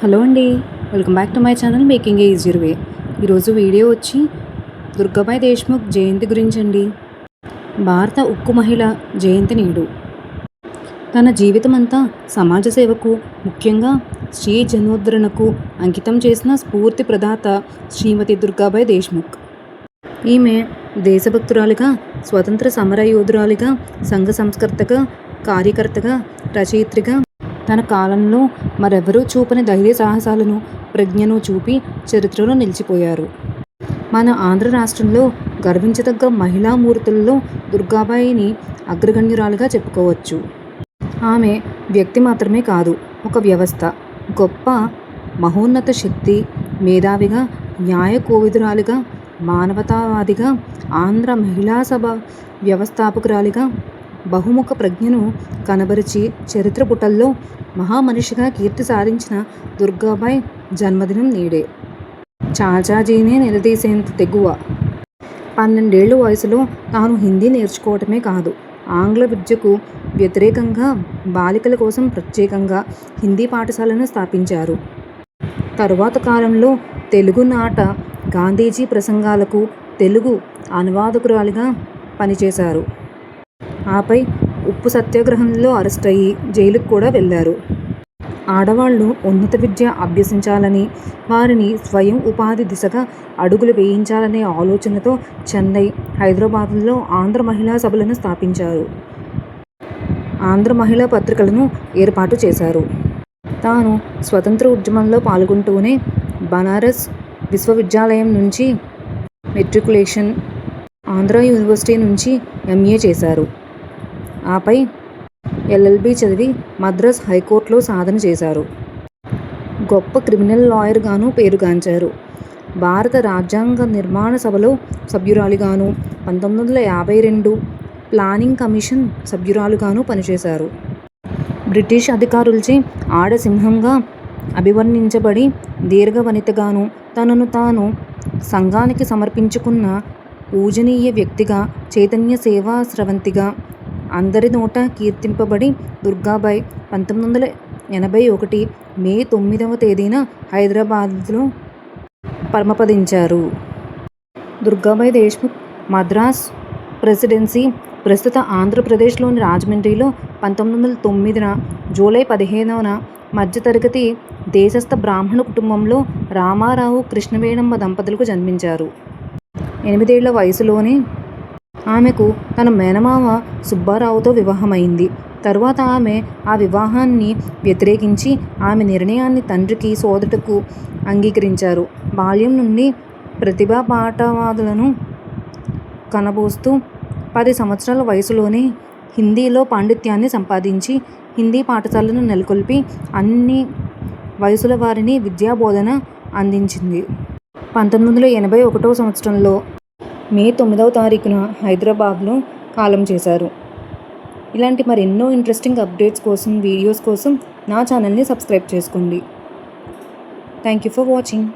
Hello అండి, welcome back to my channel making a easier way. ఈరోజు video వచ్చి దుర్గాబాయ్ దేశ్ముఖ్ జయంతి గురించి అండి. భారత ఉక్కు మహిళ జయంతి నేడు. తన జీవితమంతా సమాజ సేవకు, ముఖ్యంగా స్త్రీ జనోద్ధరణకు అంకితం చేసిన స్ఫూర్తి ప్రదాత శ్రీమతి దుర్గాబాయ్ దేశ్ముఖ్. ఈమె దేశభక్తురాలిగా, స్వతంత్ర సమర యోధురాలిగా, సంఘ సంస్కర్తగా, కార్యకర్తగా, రచయిత్రిగా తన కాలంలో మరెవరూ చూపని ధైర్య సాహసాలను, ప్రజ్ఞను చూపి చరిత్రలో నిలిచిపోయారు. మన ఆంధ్ర రాష్ట్రంలో గర్వించదగ్గ మహిళామూర్తులలో దుర్గాబాయిని అగ్రగణ్యురాలుగా చెప్పుకోవచ్చు. ఆమె వ్యక్తి మాత్రమే కాదు, ఒక వ్యవస్థ. గొప్ప మహోన్నత శక్తి, మేధావిగా, న్యాయ కోవిదురాలిగా, మానవతావాదిగా, ఆంధ్ర మహిళా సభ వ్యవస్థాపకురాలిగా బహుముఖ ప్రజ్ఞను కనబరిచి చరిత్ర పుటల్లో మహామనిషిగా కీర్తి సాధించిన దుర్గాబాయ్ జన్మదినం నేడే. చాచాజీనే నిలదీసేంత తెగువ. 12 ఏళ్ల వయసులో తాను హిందీ నేర్చుకోవటమే కాదు, ఆంగ్ల విద్యకు వ్యతిరేకంగా బాలికల కోసం ప్రత్యేకంగా హిందీ పాఠశాలను స్థాపించారు. తరువాత కాలంలో తెలుగునాట గాంధీజీ ప్రసంగాలకు తెలుగు అనువాదకురాలిగా పనిచేశారు. ఆపై ఉప్పు సత్యాగ్రహంలో అరెస్ట్ అయ్యి జైలుకు కూడా వెళ్లారు. ఆడవాళ్లు ఉన్నత విద్య అభ్యసించాలని, వారిని స్వయం ఉపాధి దిశగా అడుగులు వేయించాలనే ఆలోచనతో చెన్నై, హైదరాబాద్లో ఆంధ్ర మహిళా సభలను స్థాపించారు. ఆంధ్ర మహిళా పత్రికలను ఏర్పాటు చేశారు. తాను స్వతంత్ర ఉద్యమంలో పాల్గొంటూనే బనారస్ విశ్వవిద్యాలయం నుంచి మెట్రికులేషన్, ఆంధ్ర యూనివర్సిటీ నుంచి MA చేశారు. ఆపై LLB చదివి మద్రాస్ హైకోర్టులో సాధన చేశారు. గొప్ప క్రిమినల్ లాయర్గాను పేరుగాంచారు. భారత రాజ్యాంగ నిర్మాణ సభలో సభ్యురాలిగాను, 1952 ప్లానింగ్ కమిషన్ సభ్యురాలుగాను పనిచేశారు. బ్రిటిష్ అధికారులచే ఆడసింహంగా అభివర్ణించబడి దీర్ఘ వనితగాను, తనను తాను సంఘానికి సమర్పించుకున్న పూజనీయ వ్యక్తిగా, చైతన్య సేవా స్రవంతిగా అందరి నోట కీర్తింపబడి దుర్గాబాయ్ 1981 మే 9వ తేదీన హైదరాబాద్లో పరమపదించారు. దుర్గాబాయ్ దేశ్ముఖ్ మద్రాస్ ప్రెసిడెన్సీ, ప్రస్తుత ఆంధ్రప్రదేశ్లోని రాజమండ్రిలో 1909 జూలై 15న మధ్యతరగతి దేశస్థ బ్రాహ్మణ కుటుంబంలో రామారావు, కృష్ణవేణమ్మ దంపతులకు జన్మించారు. 8 ఏళ్ల వయసులోనే ఆమెకు తన మేనమామ సుబ్బారావుతో వివాహమైంది. తరువాత ఆమె ఆ వివాహాన్ని వ్యతిరేకించి ఆమె నిర్ణయాన్ని తండ్రికి, సోదరులకు అంగీకరించారు. బాల్యం నుండి ప్రతిభా పాటవాదులను కనబోస్తూ 10 సంవత్సరాల వయసులోనే హిందీలో పాండిత్యాన్ని సంపాదించి హిందీ పాఠశాలను నెలకొల్పి అన్ని వయసుల వారిని విద్యాబోధన అందించింది. 1981వ సంవత్సరంలో మే 9వ తారీఖున హైదరాబాద్లో కాలం చేశారు. ఇలాంటి మరెన్నో ఇంట్రెస్టింగ్ అప్డేట్స్ కోసం, వీడియోస్ కోసం నా ఛానల్ని సబ్స్క్రైబ్ చేసుకోండి. Thank you for watching.